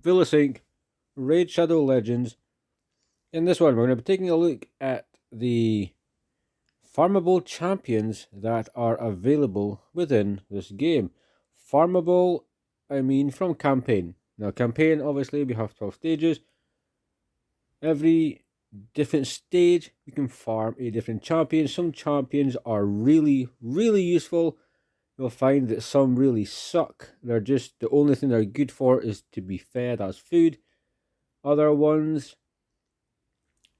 Vilisink, Raid Shadow Legends. In this one, we're going to be taking a look at the Farmable Champions that are available within this game. Farmable, I mean from campaign. Now, campaign, obviously, we have 12 stages. Every different stage, you can farm a different champion. Some champions are really, really useful. You'll find that some really suck. They're just, the only thing they're good for is to be fed as food. Other ones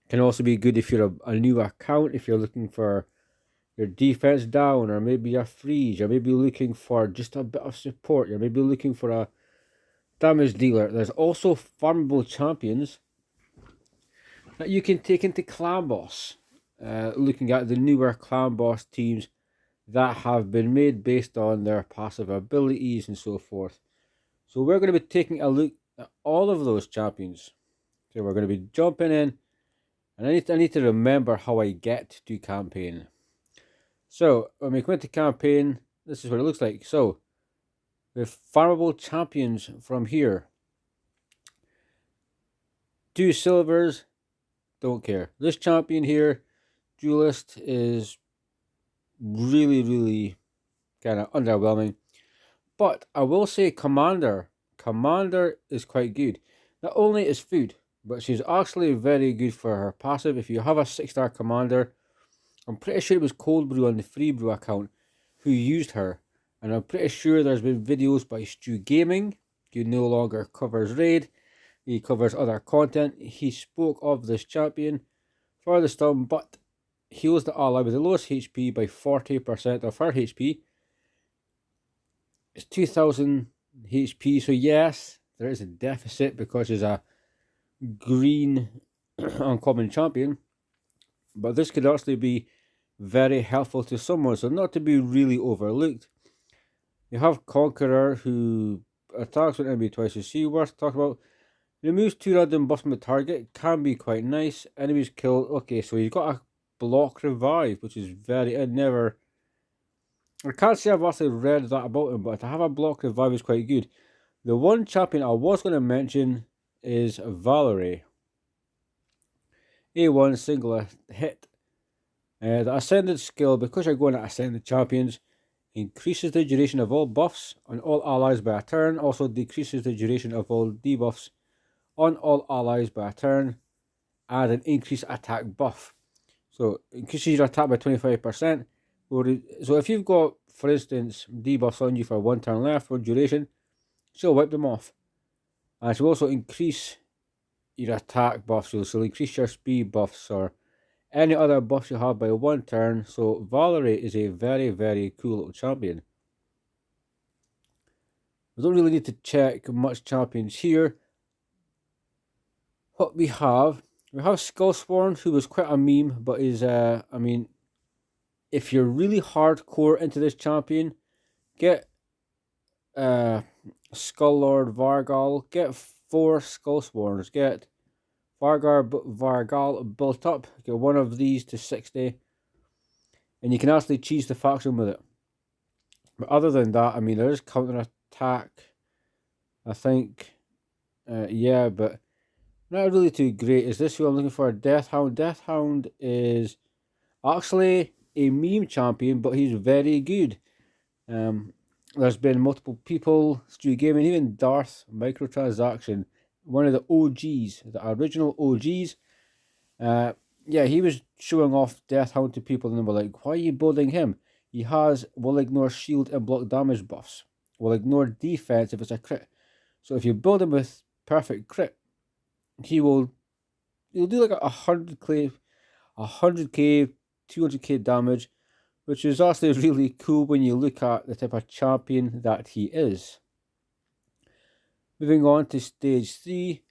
can also be good if you're a new account, if you're looking for your defense down, or maybe a freeze, or maybe looking for just a bit of support, you're maybe looking for a damage dealer. There's also farmable champions that you can take into clan boss. Looking at the newer clan boss teams that have been made based on their passive abilities and so forth. So we're going to be taking a look at all of those champions. So we're going to be jumping in, and I need to remember how I get to campaign. So when we go into campaign, this is what it looks like. So with farmable champions from here, 2 silvers, don't care. This champion here, duelist, is really kind of underwhelming. But I will say Commander is quite good. Not only is food, but she's actually very good for her passive. If you have a 6-star Commander, I'm pretty sure it was Cold Brew on the Free Brew account who used her. And I'm pretty sure there's been videos by Stu Gaming, who no longer covers Raid. He covers other content. He spoke of this champion for the storm, but heals the ally with the lowest HP by 40% of her HP. It's 2000 HP, so yes, there is a deficit because she's a green uncommon champion. But this could actually be very helpful to someone, so not to be really overlooked. You have Conqueror, who attacks with enemy twice as C, worth talking about. Removes 2 random buffs from the target, can be quite nice. Enemies killed. Okay, so you've got a block revive, which is very, I can't say I've actually read that about him, but to have a block revive is quite good. The one champion I was going to mention is Valerie. A1 single hit. The Ascended skill, because you're going to Ascended champions, increases the duration of all buffs on all allies by a turn. Also decreases the duration of all debuffs on all allies by a turn. And an increased attack buff. So increases your attack by 25%. So if you've got, for instance, debuffs on you for 1 turn left for duration, she'll wipe them off. And she'll also increase your attack buffs. So she'll increase your speed buffs or any other buffs you have by 1 turn. So Valerie is a very cool little champion. We don't really need to check much champions here. What we have Skullsworn, who was quite a meme, but is, I mean, if you're really hardcore into this champion, get Skull Lord Vargal, get 4 Skullsworns, get Vargal built up, get one of these to 60, and you can actually cheese the faction with it. But other than that, I mean, there is counter attack, I think, yeah, but not really too great. Is this who I'm looking for? Deathhound. Deathhound is actually a meme champion, but he's very good. There's been multiple people, Stu Gaming, even Darth Microtransaction, one of the OGs, the original OGs. Yeah, he was showing off Deathhound to people, and they were like, "Why are you building him? He will ignore shield and block damage buffs. Will ignore defense if it's a crit. So if you build him with perfect crit, he'll do like 100k, 200k damage, which is actually really cool when you look at the type of champion that he is. Moving on to stage 3,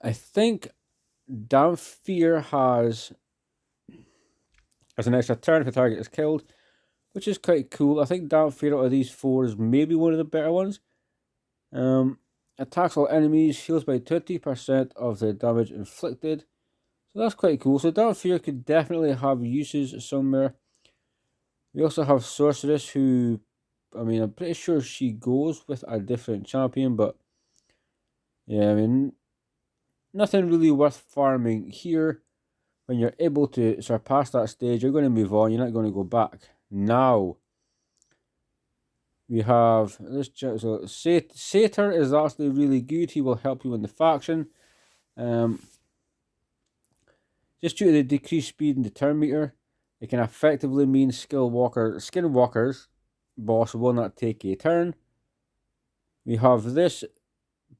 I think Damn Fear has an extra turn if the target is killed, which is quite cool. I think Damn Fear out of these 4 is maybe one of the better ones. Attacks all enemies, heals by 20% of the damage inflicted. So that's quite cool. So Damn Fear could definitely have uses somewhere. We also have Sorceress, who, I mean, I'm pretty sure she goes with a different champion, but Yeah, I mean, nothing really worth farming here. When you're able to surpass that stage, you're going to move on. You're not going to go back. Now, we have this. So, Satyr is actually really good. He will help you in the faction. Just due to the decreased speed in the turn meter, it can effectively mean Skinwalker's boss will not take a turn. We have this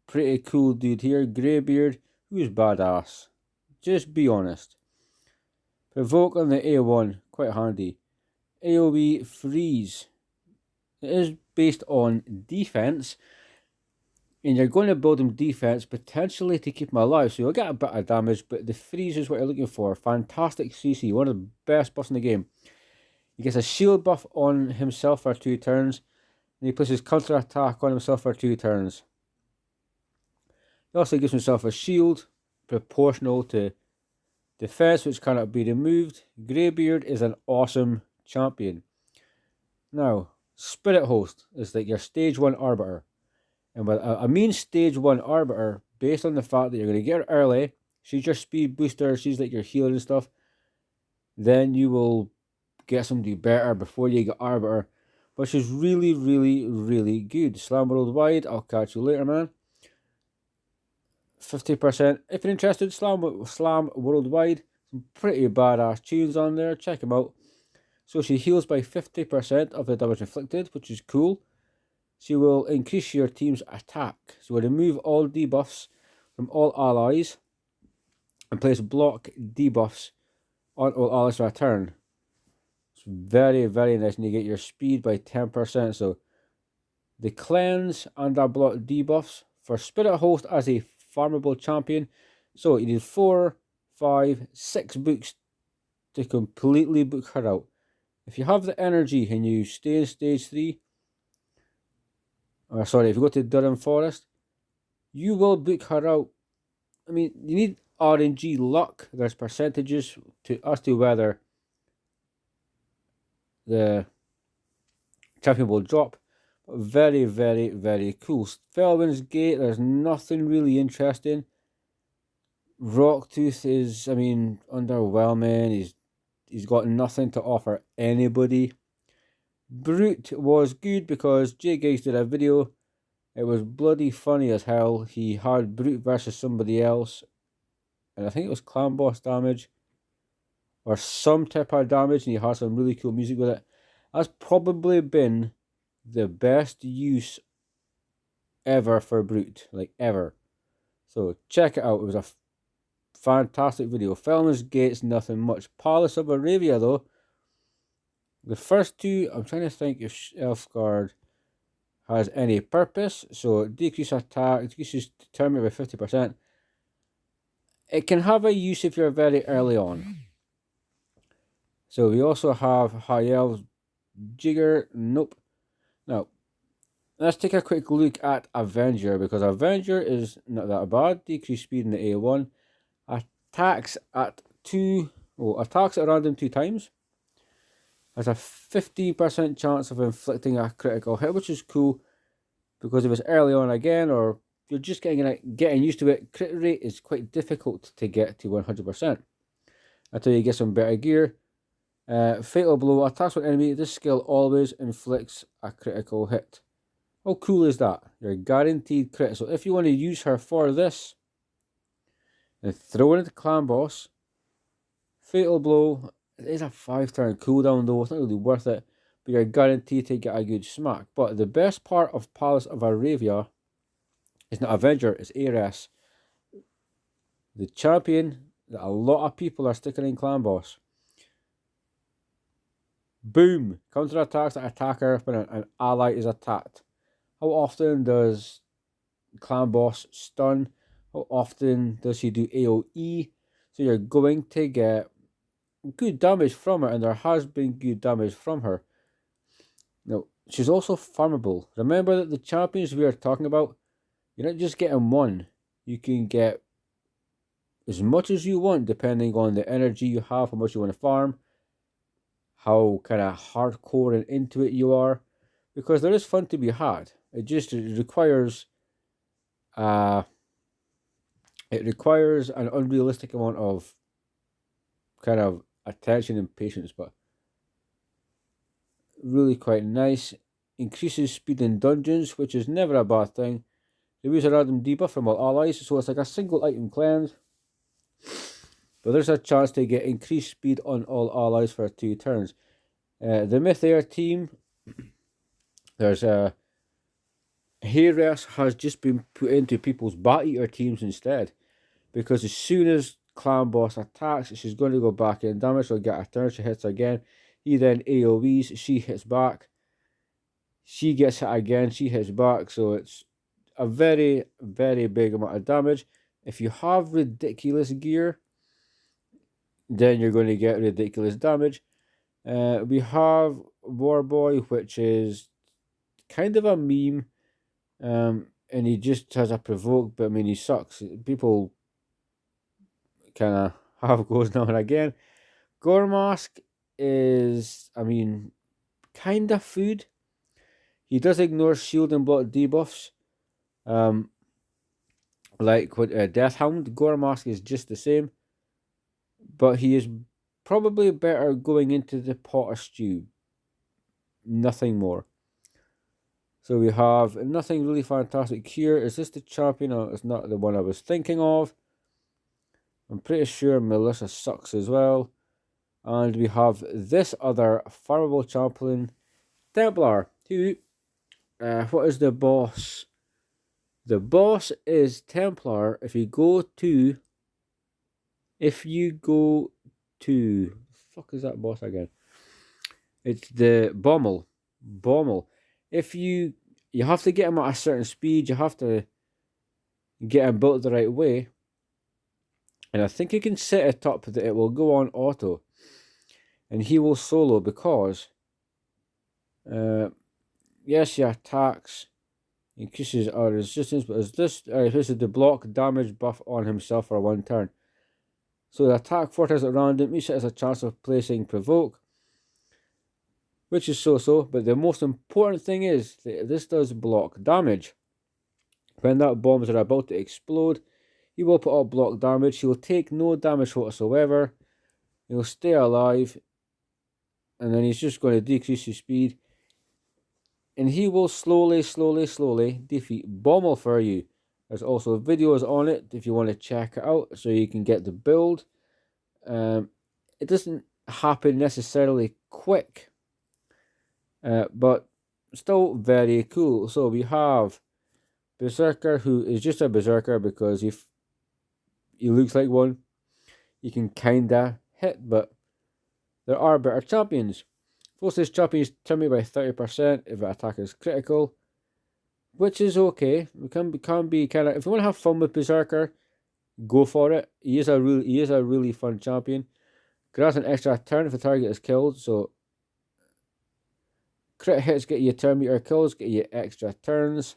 pretty cool dude here, Greybeard, who's badass. Just be honest. Provoke on the A1, quite handy. AoE freeze. It is based on defense, and you're going to build him defense potentially to keep him alive, so you'll get a bit of damage, but the freeze is what you're looking for. Fantastic CC, one of the best buffs in the game. He gets a shield buff on himself for 2 turns, and he places counter attack on himself for 2 turns. He also gives himself a shield proportional to defense, which cannot be removed. Greybeard is an awesome champion. Now, Spirit Host is like your stage 1 Arbiter. And with a mean stage 1 Arbiter, based on the fact that you're going to get her early, she's your speed booster, she's like your healer and stuff, then you will get somebody better before you get Arbiter, which is really, really, really good. Slam Worldwide, I'll catch you later, man. 50%. If you're interested, Slam Worldwide, some pretty badass tunes on there, check them out. So she heals by 50% of the damage inflicted, which is cool. She will increase your team's attack. So remove all debuffs from all allies and place block debuffs on all allies for a turn. It's very, very nice. And you get your speed by 10%. So the cleanse and the block debuffs for Spirit Host as a farmable champion. So you need 4, 5, 6 books to completely book her out. If you have the energy and you stay in stage 3, or sorry, if you go to Durham Forest, you will book her out. I mean, you need RNG luck. There's percentages as to whether the champion will drop. But very, very, very cool. Felwin's Gate, there's nothing really interesting. Rocktooth is, I mean, underwhelming. He's got nothing to offer anybody. Brute was good because Jay Gigs did a video. It was bloody funny as hell. He had Brute versus somebody else, and I think it was clan boss damage or some type of damage, and he had some really cool music with it. That's probably been the best use ever for Brute, like ever. So check it out. It was a fantastic video. Felman's Gate's nothing much. Palace of Arabia though, the first two, I'm trying to think if Elfguard has any purpose. So decrease attack, decreases turn by 50%. It can have a use if you're very early on. So we also have High Elves Jigger. Nope. Now, let's take a quick look at Avenger, because Avenger is not that bad. Decreased speed in the A1. Attacks at random 2 times. Has a 50% chance of inflicting a critical hit, which is cool, because if it's early on again, or you're just getting used to it, crit rate is quite difficult to get to 100%. Until you get some better gear. Fatal Blow, attacks with enemy. This skill always inflicts a critical hit. How cool is that? You're guaranteed crit. So if you want to use her for this, and throw it into Clan Boss, Fatal Blow, it is a 5-turn cooldown though, it's not really worth it, but you're guaranteed to get a good smack. But the best part of Palace of Arabia is not Avenger, it's Ares. The champion that a lot of people are sticking in Clan Boss. Boom! Counter attacks the attacker when an ally is attacked. How often does Clan Boss stun? How often does he do AoE? So you're going to get good damage from her, and there has been good damage from her. Now, she's also farmable. Remember that the champions we are talking about, you're not just getting one. You can get as much as you want, depending on the energy you have, how much you want to farm, how kind of hardcore and into it you are, because there is fun to be had. It requires It requires an unrealistic amount of kind of attention and patience, but really quite nice. Increases speed in dungeons, which is never a bad thing. Removes a random debuff from all allies, so it's like a single item cleanse. But there's a chance to get increased speed on all allies for 2 turns. The Mythair team, there's a Heres has just been put into people's Bat Eater teams instead. Because as soon as Clan Boss attacks, she's going to go back in damage, she'll get a turn, she hits again. He then AoEs, she hits back. She gets hit again, she hits back, so it's a very, very big amount of damage. If you have ridiculous gear, then you're going to get ridiculous damage. We have Warboy, which is kind of a meme, and he just has a provoke, but I mean, he sucks. People kind of have goes now and again. Gormask is, I mean, kind of food. He does ignore shield and block debuffs. Like with Deathhound, Gormask is just the same. But he is probably better going into the pot of stew. Nothing more. So we have nothing really fantastic here. Is this the champion? No, it's not the one I was thinking of. I'm pretty sure Melissa sucks as well. And we have this other Farmable Champion, Templar, who, what is the boss? The boss is Templar. If you go to, fuck is that boss again? It's the Bommel. If you have to get him at a certain speed, you have to get him built the right way. And I think you can set it up that it will go on auto. And he will solo because, yes, he attacks, increases our resistance, but is this, this is the block damage buff on himself for 1 turn. So the attack fortress at random, each has a chance of placing provoke, which is so-so, but the most important thing is that this does block damage. When that bombs are about to explode, he will put up block damage, he will take no damage whatsoever, he'll stay alive, and then he's just going to decrease his speed, and he will slowly defeat Bommel for you. There's also videos on it if you want to check it out, so you can get the build. It doesn't happen necessarily quick, but still very cool. So we have Berserker, who is just a Berserker because he looks like one. He can kinda hit, but there are better champions. Forces champions terminate by 30% if the attack is critical, which is okay. We can be kind of, if you want to have fun with Berserker, go for it. He is a really fun champion. Grabs an extra turn if the target is killed. So crit hits get you turn meter, kills get you extra turns.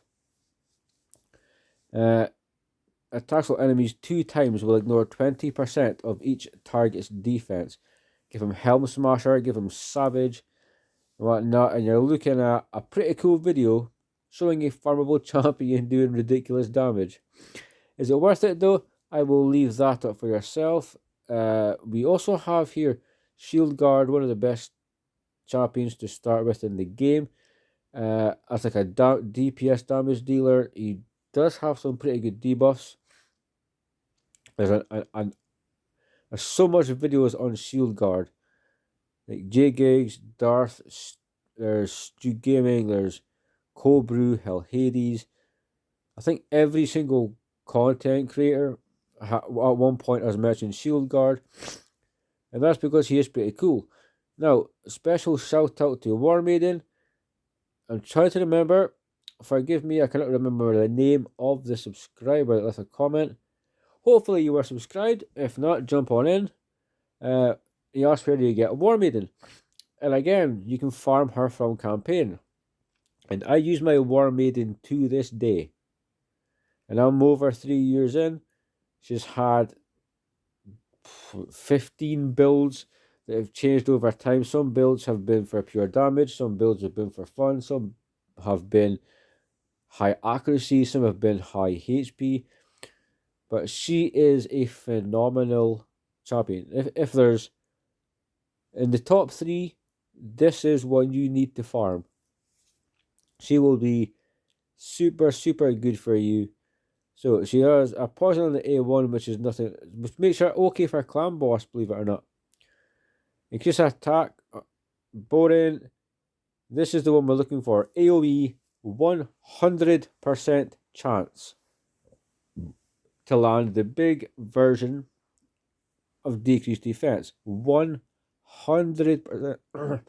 Attacks all enemies 2 times will ignore 20% of each target's defense. Give him Helm Smasher, give him Savage, and whatnot, and you're looking at a pretty cool video showing a farmable champion doing ridiculous damage. Is it worth it though? I will leave that up for yourself. We also have here Shield Guard, one of the best champions to start with in the game. As like a DPS damage dealer, he does have some pretty good debuffs. There's so much videos on Shield Guard, like J Gigs, Darth, there's Stu Gaming, there's Cobrew, Hell Hades. I think every single content creator at one point has mentioned Shield Guard, and that's because he is pretty cool. Now, special shout out to War Maiden. I'm trying to remember, forgive me, I cannot remember the name of the subscriber that left a comment. Hopefully you were subscribed. If not, jump on in. He asked where do you get War Maiden, and again, you can farm her from campaign. And I use my War Maiden to this day, and I'm over 3 years in. She's had 15 builds that have changed over time. Some builds have been for pure damage, some builds have been for fun, some have been high accuracy, some have been high HP. But she is a phenomenal champion. If there's in the top 3, this is one you need to farm. She will be super, super good for you. So she has a poison on the A1, which is nothing, which makes her okay for a clan boss, believe it or not. Increase attack, boring. This is the one we're looking for. AoE, 100% chance to land the big version of decreased defense. 100%,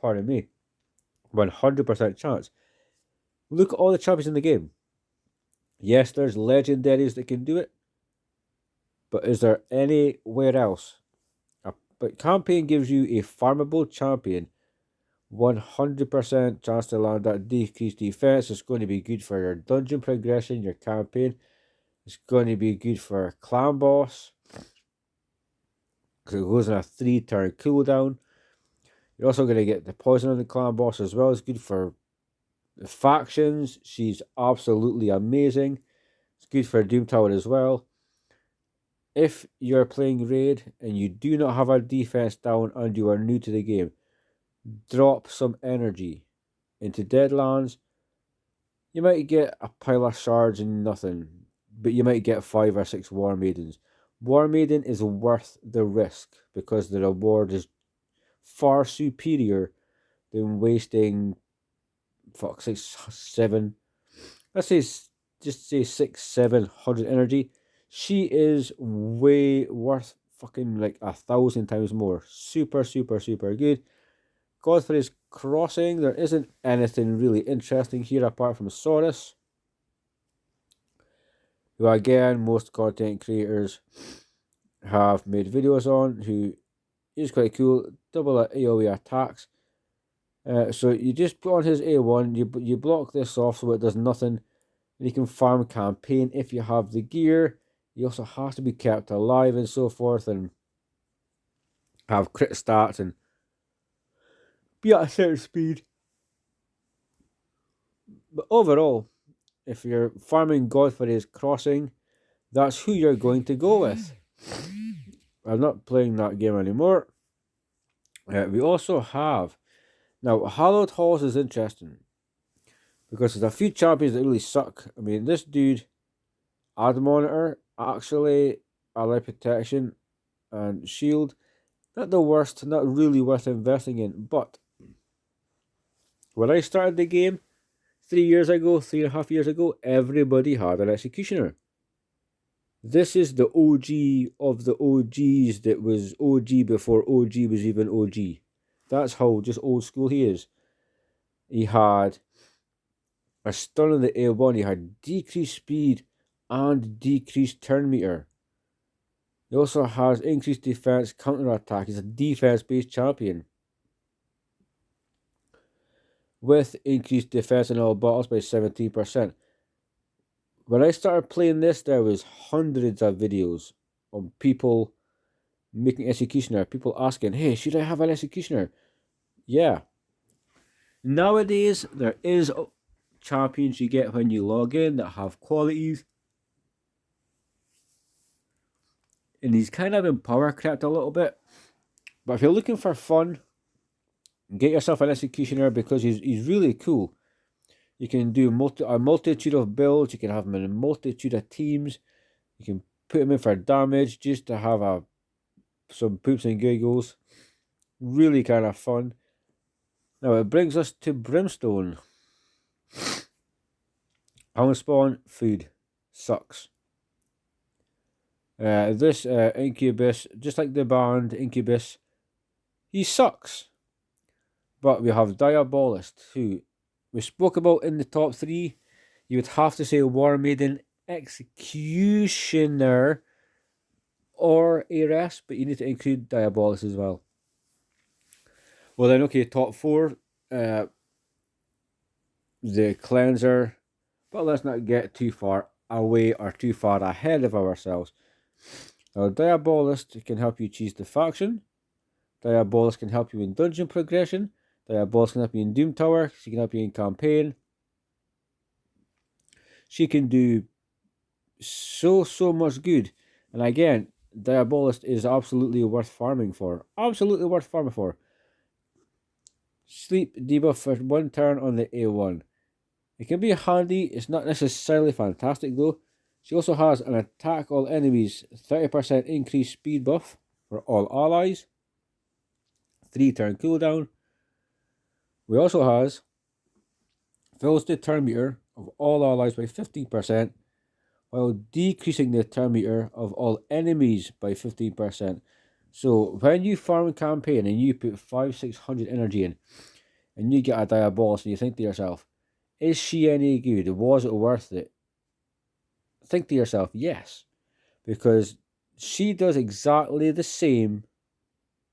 pardon me, 100% chance. Look at all the champions in the game. Yes, there's legendaries that can do it, but is there anywhere else? But campaign gives you a farmable champion, 100% chance to land that decreased defense. It's going to be good for your dungeon progression, your campaign. It's going to be good for clan boss, because it goes on a 3-turn cooldown. You're also going to get the poison on the clan boss as well. It's good for the factions. She's absolutely amazing. It's good for Doom Tower as well. If you're playing Raid and you do not have a defense down and you are new to the game, drop some energy into Deadlands. You might get a pile of shards and nothing, but you might get 5 or 6 War Maidens. War Maiden is worth the risk because the reward is far superior than wasting 6, 7, let's say just say 600-700 energy. She is way worth fucking like 1,000 times more. Super, super, super good. Godfrey's Crossing, there isn't anything really interesting here apart from Saurus, who again most content creators have made videos on, who is quite cool. Double AoE attacks. So you just put on his A1, you block this off so it does nothing, and you can farm campaign if you have the gear. You also have to be kept alive and so forth, and have crit stats and be at a certain speed. But overall, if you're farming Godfrey's Crossing, that's who you're going to go with. I'm not playing that game anymore. We also have... Now, Hallowed Halls is interesting, because there's a few champions that really suck. I mean, this dude, Ad Monitor, actually, ally protection and shield, not the worst, not really worth investing in. But when I started the game 3 years ago, 3.5 years ago, everybody had an Executioner. This is the OG of the OGs that was OG before OG was even OG. That's how just old school he is. He had a stun on the A1, he had decreased speed and decreased turn meter. He also has increased defense, counter attack. He's a defense based champion with increased defense in all battles by 17%. When I started playing this, there was hundreds of videos of people making Executioner, people asking, hey, should I have an Executioner? Yeah. Nowadays, there is champions you get when you log in that have qualities, and he's kind of been power crept a little bit. But if you're looking for fun, get yourself an Executioner, because he's really cool. You can do a multitude of builds. You can have him in a multitude of teams. You can put him in for damage just to have some poops and giggles. Really kind of fun. Now it brings us to Brimstone. Hound spawn, food. Sucks. This Incubus, just like the band Incubus, he sucks. But we have Diabolist, who we spoke about in the top 3. You would have to say War Maiden, Executioner, or Ares, but you need to include Diabolist as well. Well then, okay, top 4. The Cleanser, but let's not get too far away or too far ahead of ourselves. Now, Diabolist can help you choose the faction. Diabolist can help you in dungeon progression. Diabolist can help you in Doom Tower. She can help you in campaign. She can do so much good. And again, Diabolist is absolutely worth farming for. Absolutely worth farming for. Sleep debuff for 1 turn on the A1. It can be handy, it's not necessarily fantastic though. She also has an attack all enemies 30% increased speed buff for all allies. 3-turn cooldown. We also has fills the turn meter of all allies by 15% while decreasing the turn meter of all enemies by 15%. So when you farm a campaign and you put 500-600 energy in and you get a Diabolus and you think to yourself, is she any good? Was it worth it? Think to yourself, yes. Because she does exactly the same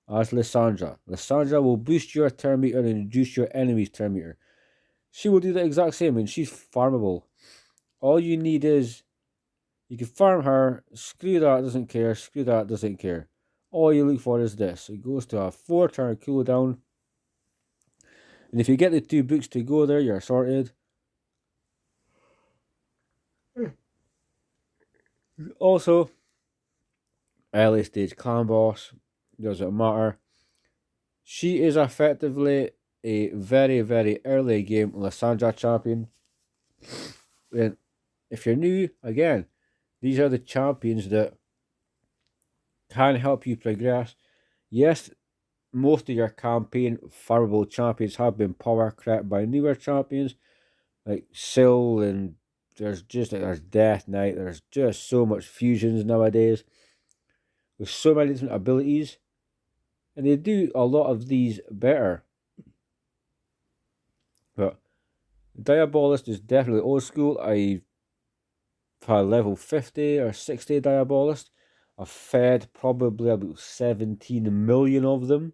as Lysandra. Lysandra will boost your turn meter and reduce your enemy's turn meter. She will do the exact same and she's farmable. All you need is, you can farm her, screw that, doesn't care, screw that, doesn't care. All you look for is this. It goes to a 4-turn cooldown. And if you get the 2 books to go there, you're sorted. Also, early stage clan boss, doesn't matter. She is effectively a very, very early game Lysandra champion. And if you're new, again, these are the champions that can help you progress. Yes, most of your campaign Farmable Champions have been power crept by newer champions like Syl, and there's Death Knight. There's just so much fusions nowadays with so many different abilities, and they do a lot of these better. But Diabolist is definitely old school. I've had level 50 or 60 Diabolist. I've fed probably about 17 million of them.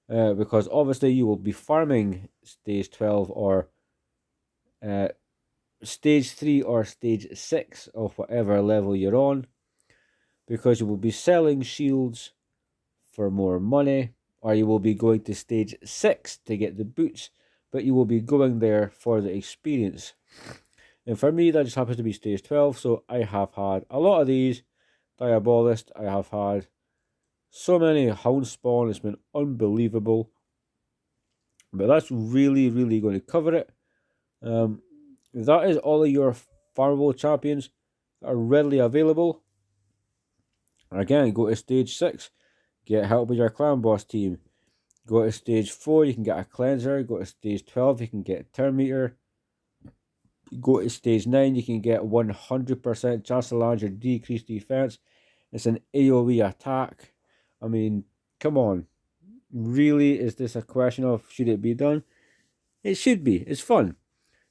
Because obviously you will be farming stage 12 or stage 3 or stage 6 of whatever level you're on, because you will be selling shields for more money, or you will be going to stage 6 to get the boots, but you will be going there for the experience. And for me, that just happens to be stage 12, so I have had a lot of these Diabolist. I have had so many hound spawn, it's been unbelievable. But that's really, really going to cover it. That is all of your Farmable Champions that are readily available. Again, go to stage 6, get help with your clan boss team. Go to stage 4, you can get a cleanser. Go to stage 12, you can get a turn meter. Go to stage 9, you can get 100% chance to land your decreased defense. It's an AoE attack. I mean, come on. Really, is this a question of should it be done? It should be. It's fun.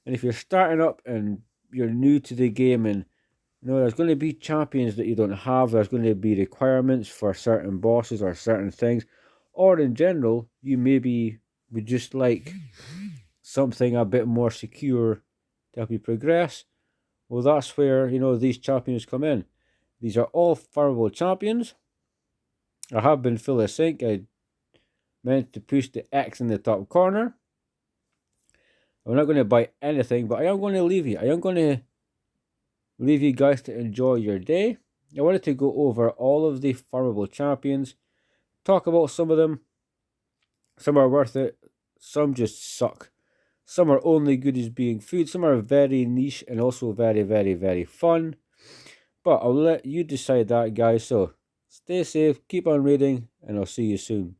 And if you're starting up and you're new to the game, and there's going to be champions that you don't have, there's going to be requirements for certain bosses or certain things, or in general, you maybe would just like something a bit more secure to help you progress. Well, that's where, these champions come in. These are all farmable champions. I have been Vilisink. I meant to push the X in the top corner. I'm not going to buy anything, but I am going to leave you. I am going to leave you guys to enjoy your day. I wanted to go over all of the farmable champions, talk about some of them. Some are worth it, some just suck. Some are only good as being food, some are very niche and also very, very, very fun. But I'll let you decide that, guys. So stay safe, keep on reading, and I'll see you soon.